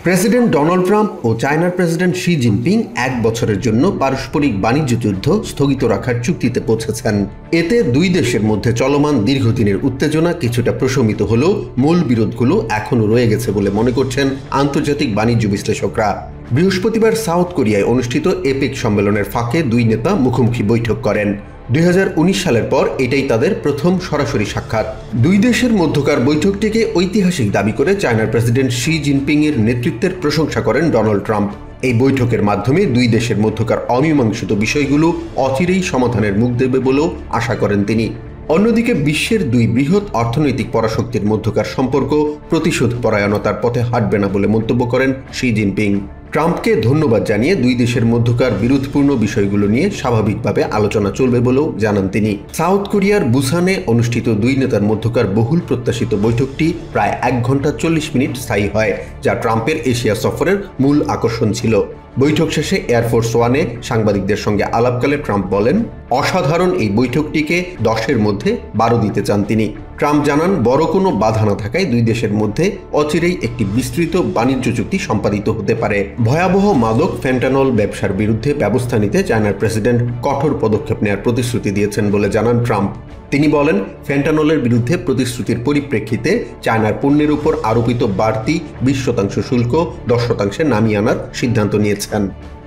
President Donald Trump ও চায়নার president Xi Jinping ১ বছরের জন্য পারস্পরিক বাণিজ্য যুদ্ধ স্থগিত রাখার চুক্তিতে পৌঁছেছেন। এতে দুই দেশের মধ্যে চলমান দীর্ঘদিনের উত্তেজনা কিছুটা প্রশমিত হলেও মূল বিরোধগুলো এখনও রয়ে গেছে বলে মনে করছেন আন্তর্জাতিক বাণিজ্য বিশ্লেষকরা। বৃহস্পতিবার সাউথ কোরিয়ায় অনুষ্ঠিত এপেক সম্মেলনের ফাঁকে দুই নেতা মুখোমুখি বৈঠক করেন। ২০১৯ সালের পর এটাই তাদের প্রথম সরাসরি সাক্ষাৎ। দুই দেশের মধ্যকার বৈঠকটিকে ঐতিহাসিক দাবি করে চায়নার প্রেসিডেন্ট শি জিনপিং এর নেতৃত্বের প্রশংসা করেন ডোনাল্ড ট্রাম্প। এই বৈঠকের মাধ্যমে দুই দেশের মধ্যকার অমীমাংসিত বিষয়গুলো অচিরেই সমাধানের মুখ দেবে বলেও আশা করেন তিনি। অন্যদিকে বিশ্বের দুই বৃহৎ অর্থনৈতিক পরাশক্তির মধ্যকার সম্পর্ক প্রতিশোধ পরায়ণতার পথে হাঁটবে না বলে মন্তব্য করেন শি জিনপিং। ট্রাম্পকে ধন্যবাদ জানিয়ে দুই দেশের মধ্যকার বিরোধপূর্ণ বিষয়গুলো নিয়ে স্বাভাবিকভাবে আলোচনা চলবে বলেও জানান তিনি। সাউথ কোরিয়ার বুসানে অনুষ্ঠিত দুই নেতার মধ্যকার বহুল প্রত্যাশিত বৈঠকটি প্রায় ১ ঘন্টা ৪০ মিনিট স্থায়ী হয়, যা ট্রাম্পের এশিয়া সফরের মূল আকর্ষণ ছিল। বৈঠক শেষে এয়ারফোর্স ওয়ানে সাংবাদিকদের সঙ্গে আলাপকালে ট্রাম্প বলেন, অসাধারণ এই বৈঠকটিকে ১০-এর মধ্যে ১২ দিতে চান তিনি। ট্রাম্প জানান, বড় কোনো বাধা না থাকায় দুই দেশের মধ্যে অচিরেই একটি বিস্তৃত বাণিজ্য চুক্তি সম্পাদিত হতে পারে। ভয়াবহ মাদক ফেন্টানল ব্যবসার বিরুদ্ধে ব্যবস্থা নিতে চায়নার প্রেসিডেন্ট কঠোর পদক্ষেপ নেওয়ার প্রতিশ্রুতি দিয়েছেন বলে জানান ট্রাম্প। তিনি বলেন, ফেন্টানলের বিরুদ্ধে প্রতিশ্রুতির পরিপ্রেক্ষিতে চায়নার পণ্যের উপর আরোপিত বাড়তি ২০% শুল্ক ১০% নামিয়ে আনার সিদ্ধান্ত নিয়েছেন,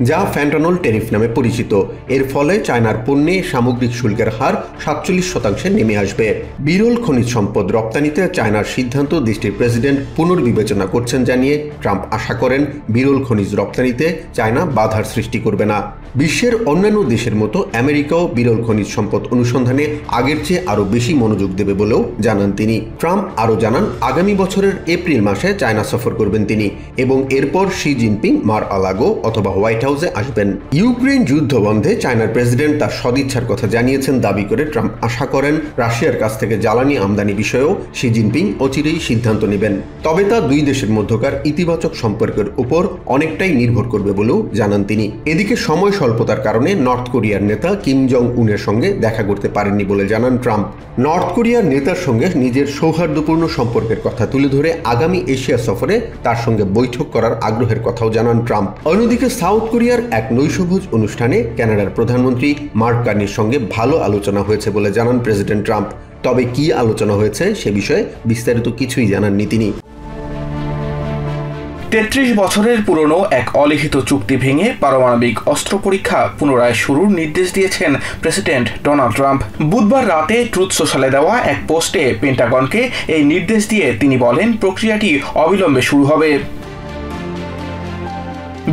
যা ফেন্টানল ট্যারিফ নামে পরিচিত। এর ফলে চায়নার পণ্যে সামগ্রিক শুল্কের হার ৪৭% নেমে আসবে। বিরল খনিজ সম্পদ রপ্তানিতে চায়নার সিদ্ধান্ত দেশটির প্রেসিডেন্ট পুনর্বিবেচনা করছেন জানিয়ে ট্রাম্প আশা করেন, বিরল খনিজ রপ্তানিতে চায়না বাধার সৃষ্টি করবে না। বিশ্বের অন্যান্য দেশের মতো আমেরিকাও বিরল খনিজ সম্পদ অনুসন্ধানে আগের চেয়ে আরও বেশি মনোযোগ দেবে বলেও জানান তিনি। ট্রাম্প আরও জানান, আগামী বছরের এপ্রিল মাসে চায়না সফর করবেন তিনি এবং এরপর শি জিনপিং মার-আ-লাগো অথবা হোয়াইট হাউসে আসবেন। ইউক্রেন যুদ্ধ বন্ধে চায়নার প্রেসিডেন্ট তার সদিচ্ছার কথা জানিয়েছেন দাবি করে ট্রাম্প আশা করেন, রাশিয়ার কাছ থেকে জ্বালানি আমদানি বিষয়েও শি জিনপিং অচিরেই সিদ্ধান্ত নেবেন। তবে তা দুই দেশের মধ্যকার ইতিবাচক সম্পর্কের উপর অনেকটাই নির্ভর করবে বলেও জানান তিনি। এদিকে সময় স্বল্পতার কারণে নর্থ কোরিয়ার নেতা কিম জং উনের সঙ্গে দেখা করতে পারেননি বলে জানান ট্রাম্প। নর্থ কোরিয়ার নেতার সঙ্গে নিজের সৌহার্দ্যপূর্ণ সম্পর্কের কথা তুলে ধরে আগামী এশিয়া সফরে তার সঙ্গে বৈঠক করার আগ্রহের কথাও জানান ট্রাম্প। অন্যদিকে সাউথ কোরিয়ার এক নৈশভোজ অনুষ্ঠানে কানাডার প্রধানমন্ত্রী মার্ক কার্নির সঙ্গে ভালো আলোচনা হয়েছে বলে জানান প্রেসিডেন্ট ট্রাম্প। তবে কি আলোচনা হয়েছে সে বিষয়ে বিস্তারিত কিছুই জানাননি তিনি। ৩৩ বছরের পুরনো এক অলিখিত চুক্তি ভেঙে পারমাণবিক অস্ত্র পরীক্ষা পুনরায় শুরুর নির্দেশ দিয়েছেন প্রেসিডেন্ট ডোনাল্ড ট্রাম্প। বুধবার রাতে ট্রুথ সোশ্যালে দেওয়া এক পোস্টে পেন্টাগনকে এই নির্দেশ দিয়ে তিনি বলেন, প্রক্রিয়াটি অবিলম্বে শুরু হবে।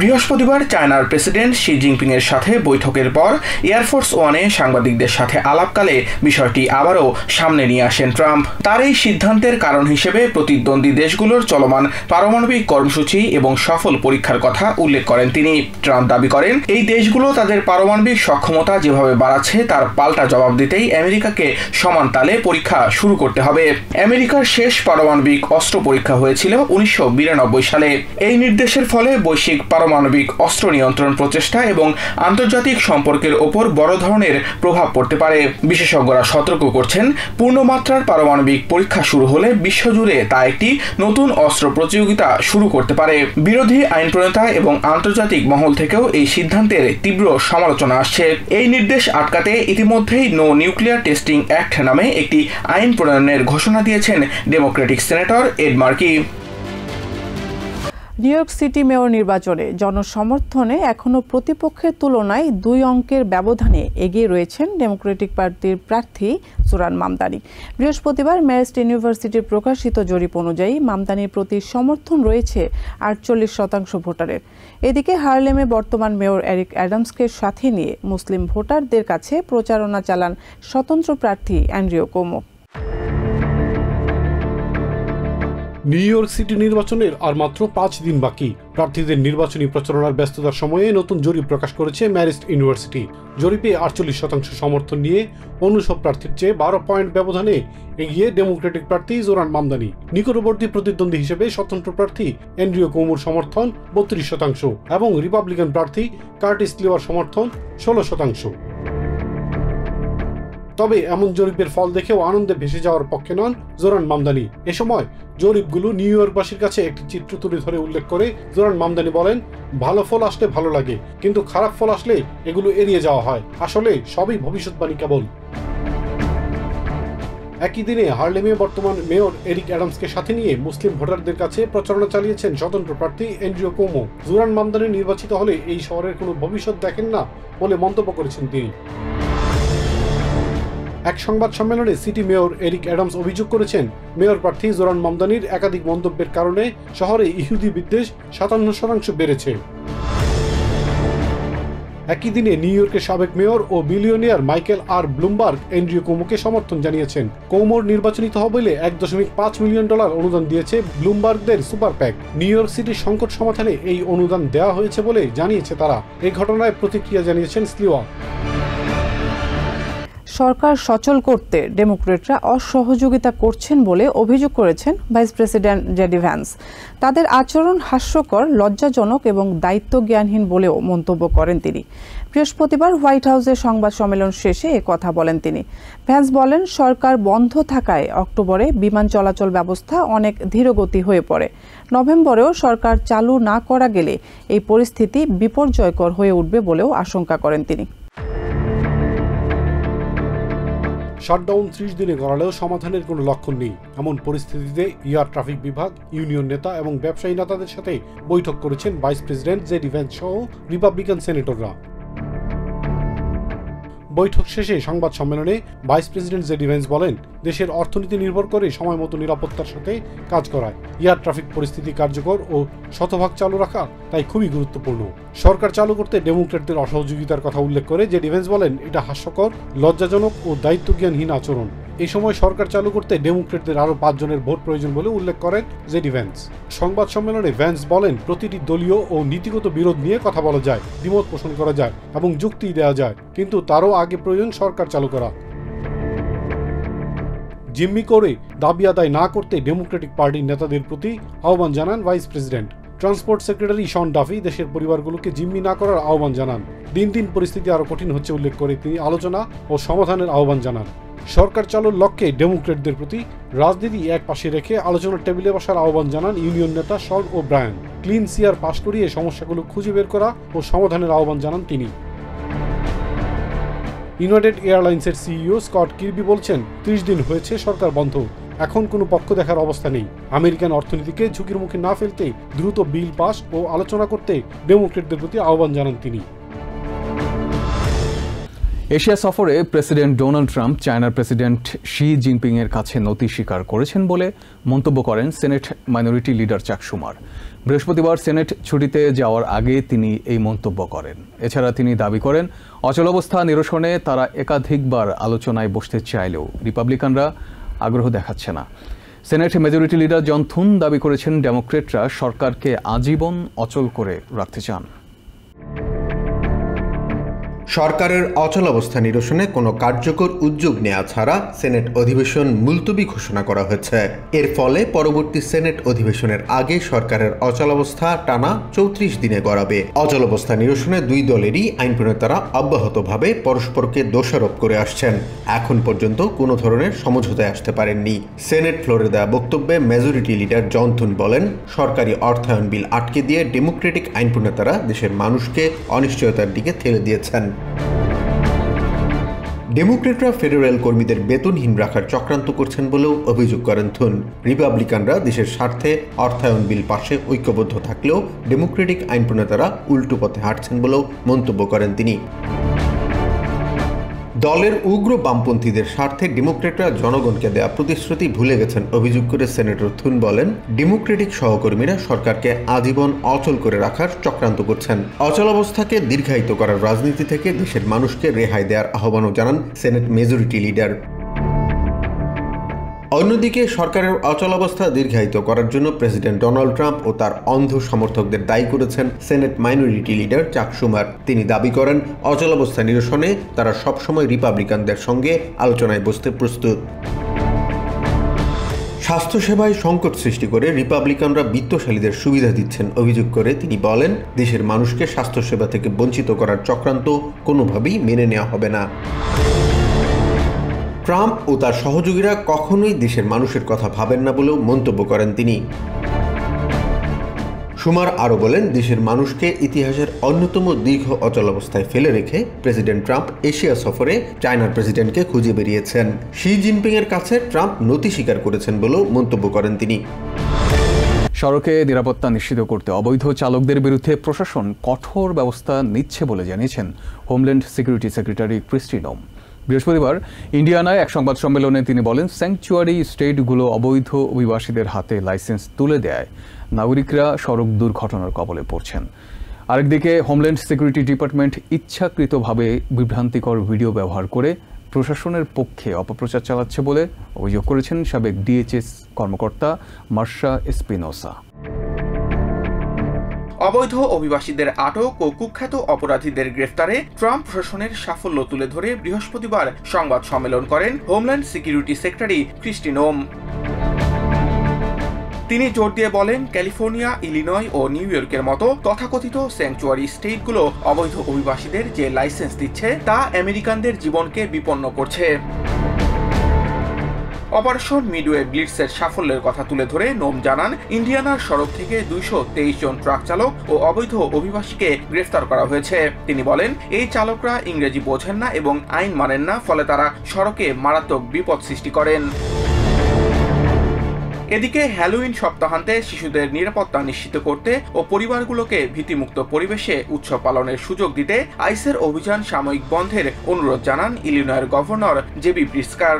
বৃহস্পতিবার চায়নার প্রেসিডেন্ট শি জিনপিং এর সাথে বৈঠকের পর এয়ারফোর্স ওয়ানে সাংবাদিকদের সাথে আলাপকালে বিষয়টি আবারও সামনে নিয়ে আসেন ট্রাম্প। তার এই সিদ্ধান্তের কারণ হিসেবে প্রতিদ্বন্দ্বী দেশগুলোর চলমান পারমাণবিক কর্মসূচি এবং সফল পরীক্ষার কথা উল্লেখ করেন তিনি। ট্রাম্প দাবি করেন, এই দেশগুলো তাদের পারমাণবিক সক্ষমতা যেভাবে বাড়াচ্ছে তার পাল্টা জবাব দিতেই আমেরিকাকে সমান তালে পরীক্ষা শুরু করতে হবে। আমেরিকার শেষ পারমাণবিক অস্ত্র পরীক্ষা হয়েছিল ১৯৯২ সালে। এই নির্দেশের ফলে বৈশ্বিক পারমাণবিক অস্ত্র নিয়ন্ত্রণ প্রচেষ্টা এবং আন্তর্জাতিক সম্পর্কের ওপর বড় ধরনের প্রভাব পড়তে পারে। বিশেষজ্ঞরা সতর্ক করছেন, পূর্ণমাত্রার পারমাণবিক পরীক্ষা শুরু হলে বিশ্বজুড়ে তা একটি নতুন অস্ত্র প্রতিযোগিতা শুরু করতে পারে। বিরোধী আইন প্রণেতা এবং আন্তর্জাতিক মহল থেকেও এই সিদ্ধান্তের তীব্র সমালোচনা আসছে। এই নির্দেশ আটকাতে ইতিমধ্যেই নো নিউক্লিয়ার টেস্টিং অ্যাক্ট নামে একটি আইন প্রণয়নের ঘোষণা দিয়েছেন democratic senator Ed Markey. New York city mayor নির্বাচনে জনসমর্থনে এখনও প্রতিপক্ষের তুলনায় ২ অঙ্কের ব্যবধানে এগিয়ে রয়েছেন ডেমোক্রেটিক পার্টির প্রার্থী জোরান মামদানি। বৃহস্পতিবার ম্যারিস্ট ইউনিভার্সিটির প্রকাশিত জরিপ অনুযায়ী মামদানির প্রতি সমর্থন রয়েছে ৪৮% ভোটারের। এদিকে হার্লেমে বর্তমান মেয়র এরিক অ্যাডামসকে সাথে নিয়ে মুসলিম ভোটারদের কাছে প্রচারণা চালান স্বতন্ত্র প্রার্থী Andrew Cuomo. New York city নির্বাচনের আর মাত্র 5 দিন বাকি। প্রার্থীদের নির্বাচনী প্রচারণার ব্যস্ততার সময়ে নতুন জরিপ প্রকাশ করেছে ম্যারিস্ট ইউনিভার্সিটি। জরিপে 48% সমর্থন নিয়ে অন্য সব প্রার্থীর চেয়ে 12 পয়েন্ট ব্যবধানে এগিয়ে ডেমোক্রেটিক প্রার্থী জোরান মামদানি। নিকটবর্তী প্রতিদ্বন্দ্বী হিসেবে স্বতন্ত্র প্রার্থী অ্যান্ড্রিউ কুওমোর সমর্থন 32% এবং রিপাবলিকান প্রার্থী কার্টিস লিওয়ার সমর্থন 16%। তবে এমন জরিপের ফল দেখেও আনন্দে ভেসে যাওয়ার পক্ষে নন জোরান মামদানি। এ সময় জরিপগুলো নিউ ইয়র্কবাসীর কাছে একটি চিত্র তুলে ধরে উল্লেখ করে জোরান মামদানি বলেন, ভালো ফল আসলে ভালো লাগে, কিন্তু খারাপ ফল আসলে এগুলো এড়িয়ে যাওয়া হয়। আসলে সবই ভবিষ্যৎবাণী কেবল। একই দিনে হার্লেমে বর্তমান মেয়র এরিক অ্যাডামসকে সাথে নিয়ে মুসলিম ভোটারদের কাছে প্রচারণা চালিয়েছেন স্বতন্ত্র প্রার্থী অ্যান্ড্রিউ কুওমো। জোরান মামদানি নির্বাচিত হলে এই শহরের কোনো ভবিষ্যৎ দেখেন না বলে মন্তব্য করেছেন তিনি। এক সংবাদ সম্মেলনে সিটি মেয়র এরিক অ্যাডামস অভিযোগ করেছেন, মেয়র প্রার্থী জোরান মামদানির একাধিক মন্তব্যের কারণে শহরে ইহুদি বিদ্বেষ 57% বেড়েছে। একই দিনে নিউ ইয়র্কের সাবেক মেয়র ও বিলিয়নিয়ার মাইকেল আর ব্লুমবার্গ অ্যান্ড্রিউ কুওমোকে সমর্থন জানিয়েছেন। কুওমোর নির্বাচিত হলে $1.5 মিলিয়ন অনুদান দিয়েছে ব্লুমবার্গদের সুপার প্যাক। নিউ ইয়র্ক সিটির সংকট সমাধানে এই অনুদান দেওয়া হয়েছে বলে জানিয়েছে তারা। এই ঘটনায় প্রতিক্রিয়া জানিয়েছেন স্লিওয়া। সরকার সচল করতে ডেমোক্রেটরা অসহযোগিতা করছেন বলে অভিযোগ করেছেন ভাইস প্রেসিডেন্ট জেডি ভ্যান্স। তাদের আচরণ হাস্যকর, লজ্জাজনক এবং দায়িত্বজ্ঞানহীন বলেও মন্তব্য করেন তিনি। বৃহস্পতিবার হোয়াইট হাউসে সংবাদ সম্মেলন শেষে কথা বলেন তিনি। ভ্যান্স বলেন, সরকার বন্ধ থাকায় অক্টোবরে বিমান চলাচল ব্যবস্থা অনেক ধীরগতি হয়ে পড়ে। নভেম্বরেও সরকার চালু না করা গেলে এই পরিস্থিতি বিপর্যয়কর হয়ে উঠবে বলেও আশঙ্কা করেন তিনি। শাটডাউন 30 দিনে গড়ালেও সমাধানের কোনো লক্ষণ নেই। এমন পরিস্থিতিতে এয়ার ট্রাফিক বিভাগ, ইউনিয়ন নেতা এবং ব্যবসায়ী নেতাদের সাথে বৈঠক করেছেন ভাইস প্রেসিডেন্ট জেডি ভ্যান্স সহ রিপাবলিকান সেনেটররা। বৈঠক শেষে সংবাদ সম্মেলনে ভাইস প্রেসিডেন্ট জেডি ভ্যান্স বলেন, দেশের অর্থনীতি নির্ভর করে সময়মতো নিরাপত্তার সাথে কাজ করায়। এয়ার ট্রাফিক পরিস্থিতি কার্যকর ও শতভাগ চালু রাখা তাই খুবই গুরুত্বপূর্ণ। সরকার চালু করতে ডেমোক্রেটদের অসহযোগিতার কথা উল্লেখ করে জেডি ভ্যান্স বলেন, এটা হাস্যকর, লজ্জাজনক ও দায়িত্বজ্ঞানহীন আচরণ। এই সময় সরকার চালু করতে ডেমোক্রেটদের আরও 5 জনের ভোট প্রয়োজন বলে উল্লেখ করেন জেডি ভ্যান্স। সংবাদ সম্মেলনে ভ্যান্স বলেন, প্রতিটি দলীয় ও নীতিগত বিরোধ নিয়ে কথা বলা যায়, দ্বিমত পোষণ করা যায় এবং যুক্তি দেওয়া যায়, কিন্তু তারও আগে প্রয়োজন সরকার চালু করা। জিম্মি করে দাবি আদায় না করতে ডেমোক্রেটিক পার্টির নেতাদের প্রতি আহ্বান জানান ভাইস প্রেসিডেন্ট। ট্রান্সপোর্ট সেক্রেটারি শন ডাফি দেশের পরিবারগুলোকে জিম্মি না করার আহ্বান জানান। দিন দিন পরিস্থিতি আরও কঠিন হচ্ছে উল্লেখ করে তিনি আলোচনা ও সমাধানের আহ্বান জানান। সরকার চালুর লক্ষ্যে ডেমোক্রেটদের প্রতি রাজনীতি এক পাশে রেখে আলোচনার টেবিলে বসার আহ্বান জানান ইউনিয়ন নেতা শন ও ব্রায়ান। ক্লিন সিয়ার পাশ করিয়ে সমস্যাগুলো খুঁজে বের করা ও সমাধানের আহ্বান জানান তিনি। ইউনাইটেড এয়ারলাইন্সের সিইও স্কট কির্বি বলছেন, 30 দিন হয়েছে সরকার বন্ধ, এখন কোনো পক্ষ দেখার অবস্থা নেই। আমেরিকান অর্থনীতিকে ঝুঁকির মুখে না ফেলতে দ্রুত বিল পাস ও আলোচনা করতে ডেমোক্রেটদের প্রতি আহ্বান জানান তিনি। এশিয়া সফরে প্রেসিডেন্ট ডোনাল্ড ট্রাম্প চায়নার প্রেসিডেন্ট শি জিনপিং এর কাছে নতি স্বীকার করেছেন বলে মন্তব্য করেন সেনেট মাইনরিটি লিডার চাক শুমার। বৃহস্পতিবার সেনেট ছুটিতে যাওয়ার আগে তিনি এই মন্তব্য করেন। এছাড়া তিনি দাবি করেন, অচলাবস্থা নিরসনে তারা একাধিকবার আলোচনায় বসতে চাইলেও রিপাবলিকানরা আগ্রহ দেখাচ্ছে না। সেনেট মেজরিটি লিডার জন থুন দাবি করেছেন, ডেমোক্রেটরা সরকারকে আজীবন অচল করে রাখতে চান। সরকারের অচলাবস্থা নিরসনে কোনো কার্যকর উদ্যোগ নেওয়া ছাড়া সেনেট অধিবেশন মুলতবি ঘোষণা করা হয়েছে। এর ফলে পরবর্তী সেনেট অধিবেশনের আগে সরকারের অচলাবস্থা টানা 34 দিনে গড়াবে। অচলাবস্থা নিরসনে দুই দলেরই আইন প্রণেতারা অব্যাহতভাবে পরস্পরকে দোষারোপ করে আসছেন। এখন পর্যন্ত কোনো ধরনের সমঝোতায় আসতে পারেননি। সেনেট ফ্লোরে দেওয়া বক্তব্যে মেজরিটি লিডার জন থুন বলেন, সরকারি অর্থায়ন বিল আটকে দিয়ে ডেমোক্রেটিক আইন প্রণেতারা দেশের মানুষকে অনিশ্চয়তার দিকে ঠেলে দিয়েছেন। ডেমোক্রেটরা ফেডারেল কর্মীদের বেতনহীন রাখার চক্রান্ত করছেন বলেও অভিযোগ করেন থুন। রিপাবলিকানরা দেশের স্বার্থে অর্থায়ন বিল পাশে ঐক্যবদ্ধ থাকলেও ডেমোক্রেটিক আইন প্রণেতারা উল্টো পথে হাঁটছেন বলেও মন্তব্য করেন তিনি। দলের উগ্র বামপন্থীদের স্বার্থে ডেমোক্রেটরা জনগণকে দেয়া প্রতিশ্রুতি ভুলে গেছেন অভিযোগ করে সেনেটর থুন বলেন, ডেমোক্রেটিক সহকর্মীরা সরকারকে আজীবন অচল করে রাখার চক্রান্ত করছেন। অচলাবস্থাকে দীর্ঘায়িত করার রাজনীতি থেকে দেশের মানুষকে রেহাই দেওয়ার আহ্বানও জানান সেনেট মেজরিটি লিডার। অন্যদিকে সরকারের অচলাবস্থা দীর্ঘায়িত করার জন্য প্রেসিডেন্ট ডোনাল্ড ট্রাম্প ও তার অন্ধ সমর্থকদের দায়ী করেছেন সেনেট মাইনরিটি লিডার চাক শুমার। তিনি দাবি করেন, অচলাবস্থা নিরসনে তারা সবসময় রিপাবলিকানদের সঙ্গে আলোচনায় বসতে প্রস্তুত। স্বাস্থ্যসেবায় সংকট সৃষ্টি করে রিপাবলিকানরা বিত্তশালীদের সুবিধা দিচ্ছেন অভিযোগ করে তিনি বলেন, দেশের মানুষকে স্বাস্থ্যসেবা থেকে বঞ্চিত করার চক্রান্ত কোনোভাবেই মেনে নেওয়া হবে না। ট্রাম্প ও তার সহযোগীরা কখনোই দেশের মানুষের কথা ভাবেন না বলেও মন্তব্য করেন তিনি। শুমার আরও বলেন, দেশের মানুষকে ইতিহাসের অন্যতম দীর্ঘ অচলাবস্থায় ফেলে রেখে প্রেসিডেন্ট ট্রাম্প এশিয়া সফরে চায়নার প্রেসিডেন্টকে খুঁজে বেরিয়েছেন। শি জিনপিংয়ের কাছে ট্রাম্প নতি স্বীকার করেছেন বলেও মন্তব্য করেন তিনি। সড়কে নিরাপত্তা নিশ্চিত করতে অবৈধ চালকদের বিরুদ্ধে প্রশাসন কঠোর ব্যবস্থা নিচ্ছে বলে জানিয়েছেন হোমল্যান্ড সিকিউরিটি সেক্রেটারি ক্রিস্টি নোম। বৃহস্পতিবার ইন্ডিয়ানায় এক সংবাদ সম্মেলনে তিনি বলেন, স্যাংচুয়ারি স্টেটগুলো অবৈধ অভিবাসীদের হাতে লাইসেন্স তুলে দেয় নাগরিকরা সড়ক দুর্ঘটনার কবলে পড়ছেন। আরেকদিকে হোমল্যান্ড সিকিউরিটি ডিপার্টমেন্ট ইচ্ছাকৃতভাবে বিভ্রান্তিকর ভিডিও ব্যবহার করে প্রশাসনের পক্ষে অপপ্রচার চালাচ্ছে বলে অভিযোগ করেছেন সাবেক ডিএইচএস কর্মকর্তা মার্শা এসপিনোসা। অবৈধ অভিবাসীদের আটক ও কুখ্যাত অপরাধীদের গ্রেফতারে ট্রাম্প প্রশাসনের সাফল্য তুলে ধরে বৃহস্পতিবার সংবাদ সম্মেলন করেন হোমল্যান্ড সিকিউরিটি সেক্রেটারি ক্রিস্টি নোম। তিনি জোর দিয়ে বলেন, ক্যালিফোর্নিয়া, ইলিনয় ও নিউ ইয়র্কের মতো তথাকথিত স্যাংচুয়ারি স্টেটগুলো অবৈধ অভিবাসীদের যে লাইসেন্স দিচ্ছে তা আমেরিকানদের জীবনকে বিপন্ন করছে। অপারেশন মিডওয়ে ব্লিটসের সাফল্যের কথা তুলে ধরে নোম জানান, ইন্ডিয়ানার সড়ক থেকে 223 জন ট্রাক চালক ও অবৈধ অভিবাসীকে গ্রেফতার করা হয়েছে। তিনি বলেন, এই চালকরা ইংরেজি বোঝেন না এবং আইন মানেন না, ফলে তারা সড়কে মারাত্মক বিপদ সৃষ্টি করেন। এদিকে হ্যালোউইন সপ্তাহান্তে শিশুদের নিরাপত্তা নিশ্চিত করতে ও পরিবারগুলোকে ভীতিমুক্ত পরিবেশে উৎসব পালনের সুযোগ দিতে আইসের অভিযান সাময়িক বন্ধের অনুরোধ জানান ইলিনয়ের গভর্নর জেবি প্রিটস্কার।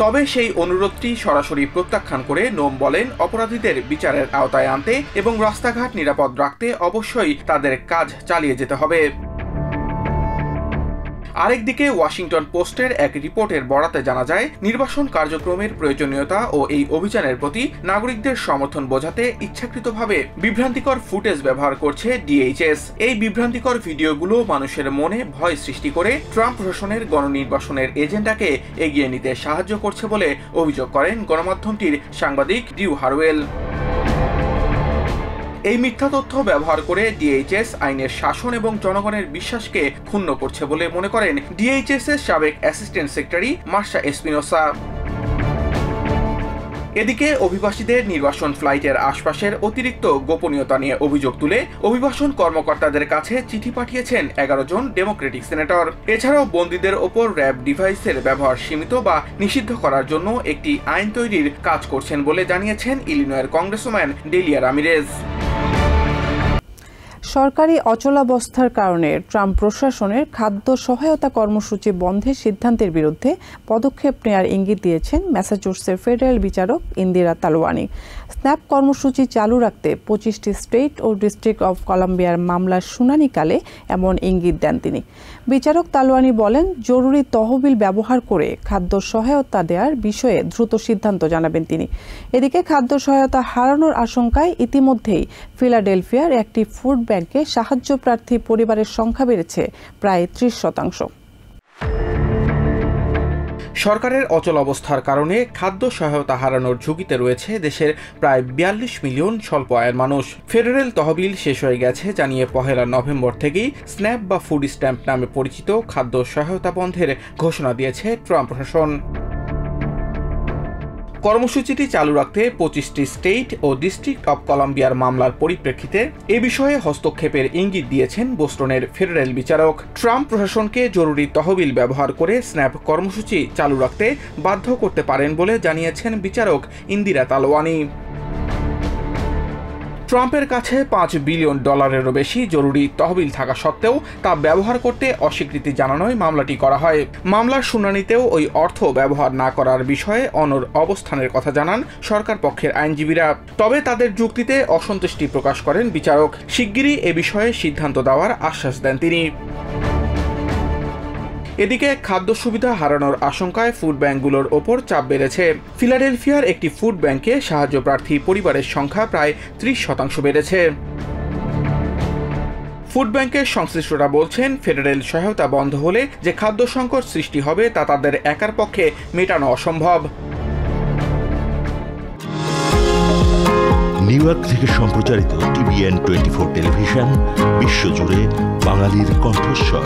তবে সেই অনুরোধটি সরাসরি প্রত্যাখ্যান করে নোম বলেন, অপরাধীদের বিচারের আওতায় আনতে এবং রাস্তাঘাট নিরাপদ রাখতে অবশ্যই তাদের কাজ চালিয়ে যেতে হবে। আরেকদিকে ওয়াশিংটন পোস্টের এক রিপোর্টের বরাতে জানা যায়, নির্বাচন কার্যক্রমের প্রয়োজনীয়তা ও এই অভিযানের প্রতি নাগরিকদের সমর্থন বোঝাতে ইচ্ছাকৃতভাবে বিভ্রান্তিকর ফুটেজ ব্যবহার করছে ডিএইচএস। এই বিভ্রান্তিকর ভিডিওগুলো মানুষের মনে ভয় সৃষ্টি করে ট্রাম্প প্রশাসনের গণনির্বাচনের এজেন্ডাকে এগিয়ে নিতে সাহায্য করছে বলে অভিযোগ করেন গণমাধ্যমটির সাংবাদিক ডিউ হারওয়েল। এই মিথ্যা তথ্য ব্যবহার করে ডিএইচএস আইনের শাসন এবং জনগণের বিশ্বাসকে ক্ষুণ্ণ করছে বলে মনে করেন ডিএইচএস এর সাবেক অ্যাসিস্ট্যান্ট সেক্রেটারি মার্শা এসপিনোসা। এদিকে অভিবাসীদের নির্বাসন ফ্লাইটের আশপাশের অতিরিক্ত গোপনীয়তা নিয়ে অভিযোগ তুলে অভিবাসন কর্মকর্তাদের কাছে চিঠি পাঠিয়েছেন 11 জন ডেমোক্রেটিক সিনেটর। এছাড়াও বন্দীদের ওপর র্যাব ডিভাইসের ব্যবহার সীমিত বা নিষিদ্ধ করার জন্য একটি আইন তৈরির কাজ করছেন বলে জানিয়েছেন ইলিনয়ের কংগ্রেসম্যান ডেলিয়া রামিরেজ। সরকারি অচলাবস্থার কারণে ট্রাম্প প্রশাসনের খাদ্য সহায়তা কর্মসূচি বন্ধের সিদ্ধান্তের বিরুদ্ধে পদক্ষেপ নেওয়ার ইঙ্গিত দিয়েছেন ম্যাসাচুসেটসের ফেডারেল বিচারক ইন্দিরা তালওয়ানি। স্ন্যাপ কর্মসূচি চালু রাখতে 25টি স্টেট ও ডিস্ট্রিক্ট অফ কলাম্বিয়ার মামলার শুনানিকালে এমন ইঙ্গিত দেন তিনি। বিচারক তালওয়ানি বলেন, জরুরি তহবিল ব্যবহার করে খাদ্য সহায়তা দেওয়ার বিষয়ে দ্রুত সিদ্ধান্ত জানাবেন তিনি। এদিকে খাদ্য সহায়তা হারানোর আশঙ্কায় ইতিমধ্যেই ফিলাডেলফিয়ার একটি ফুড ব্যাংকে সাহায্য প্রার্থী পরিবারের সংখ্যা বেড়েছে প্রায় 30%। সরকারের অচলাবস্থার কারণে খাদ্য সহায়তা হারানোর ঝুঁকিতে রয়েছে দেশের প্রায় 42 মিলিয়ন স্বল্প আয়ের মানুষ। ফেডারেল তহবিল শেষ হয়ে গেছে জানিয়ে 1 নভেম্বর থেকেই স্ন্যাপ বা ফুড স্ট্যাম্প নামে পরিচিত খাদ্য সহায়তা বন্ধের ঘোষণা দিয়েছে ট্রাম্প প্রশাসন। কর্মসূচিটি চালু রাখতে 25টি স্টেট ও ডিস্ট্রিক্ট অব কলাম্বিয়ার মামলার পরিপ্রেক্ষিতে এ বিষয়ে হস্তক্ষেপের ইঙ্গিত দিয়েছেন বোস্টনের ফেডারেল বিচারক। ট্রাম্প প্রশাসনকে জরুরি তহবিল ব্যবহার করে স্ন্যাপ কর্মসূচি চালু রাখতে বাধ্য করতে পারেন বলে জানিয়েছেন বিচারক ইন্দিরা তালওয়ানি। ট্রাম্পের কাছে $5 বিলিয়ন বেশি জরুরি তহবিল থাকা সত্ত্বেও তা ব্যবহার করতে অস্বীকৃতি জানানোয় মামলাটি করা হয়। মামলার শুনানিতেও ওই অর্থ ব্যবহার না করার বিষয়ে অনড় অবস্থানের কথা জানান সরকার পক্ষের আইনজীবীরা। তবে তাদের যুক্তিতে অসন্তুষ্টি প্রকাশ করেন বিচারক। শিগগিরই এ বিষয়ে সিদ্ধান্ত দেওয়ার আশ্বাস দেন তিনি। এদিকে খাদ্য সুবিধা হারানোর আশঙ্কায় ফুড ব্যাংকগুলোর ওপর চাপ বেড়েছে। ফিলাডেলফিয়ার একটি ফুড ব্যাংকে সাহায্য প্রার্থী পরিবারের সংখ্যা প্রায় 30% বেড়েছে। ফুড ব্যাংকের সংশ্লিষ্টরা বলছেন, ফেডারেল সহায়তা বন্ধ হলে যে খাদ্য সংকট সৃষ্টি হবে তা তাদের একার পক্ষে মেটানো অসম্ভব। নিউ ইয়র্ক থেকে সম্প্রচারিত TVN 24 টেলিভিশন বিশ্বজুড়ে বাঙালির কণ্ঠস্বর।